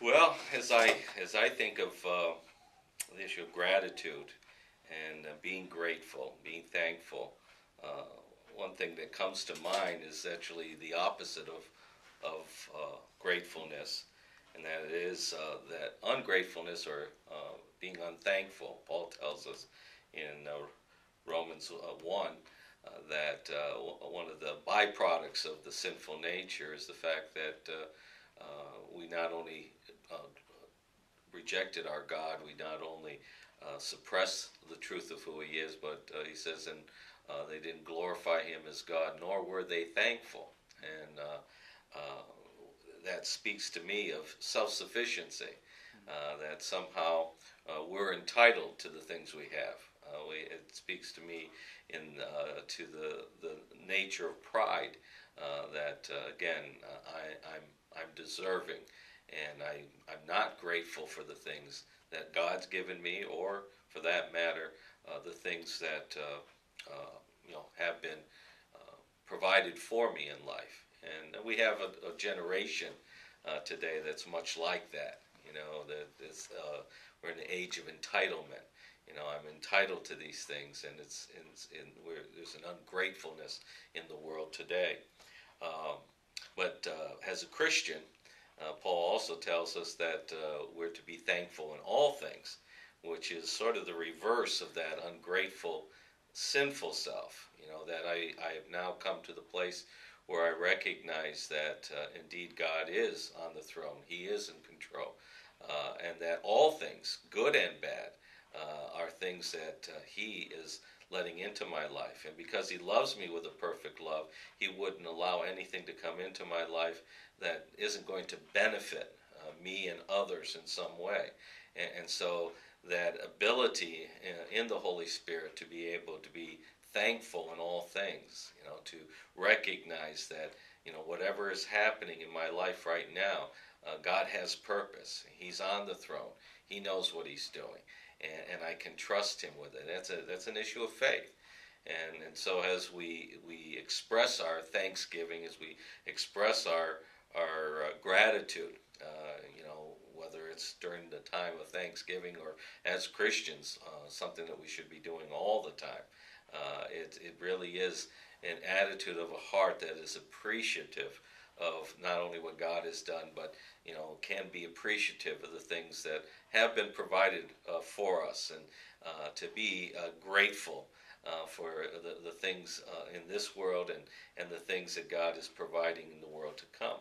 Well, as I think of the issue of gratitude and being grateful, being thankful, uh, one thing that comes to mind is actually the opposite of gratefulness, and that is that ungratefulness or being unthankful. Paul tells us in Romans 1 that one of the byproducts of the sinful nature is the fact that we not only uh, rejected our God, we not only suppress the truth of who He is, but he says, and they didn't glorify Him as God, nor were they thankful. And that speaks to me of self-sufficiency, that somehow we're entitled to the things we have. It speaks to me to the nature of pride, that again I'm deserving, and I'm not grateful for the things that God's given me, or for that matter, the things that have been provided for me in life. And we have a generation today that's much like that. We're in the age of entitlement. I'm entitled to these things, and there's an ungratefulness in the world today. Um, but as a Christian, Paul also tells us that we're to be thankful in all things, which is sort of the reverse of that ungrateful, sinful self. That I have now come to the place where I recognize that indeed God is on the throne. He is in control. And that all things, good and bad, are things that He is letting into my life. And because He loves me with a perfect love, He wouldn't allow anything to come into my life that isn't going to benefit me and others in some way. And so that ability in the Holy Spirit to be able to be thankful in all things, to recognize that, whatever is happening in my life right now, God has purpose. He's on the throne. He knows what He's doing, and I can trust Him with it. That's an issue of faith. And so as we express our thanksgiving, as we express our gratitude, whether it's during the time of Thanksgiving or as Christians, something that we should be doing all the time. It really is an attitude of a heart that is appreciative of not only what God has done, but can be appreciative of the things that have been provided for us, and to be grateful for the things in this world, and the things that God is providing in the world to come.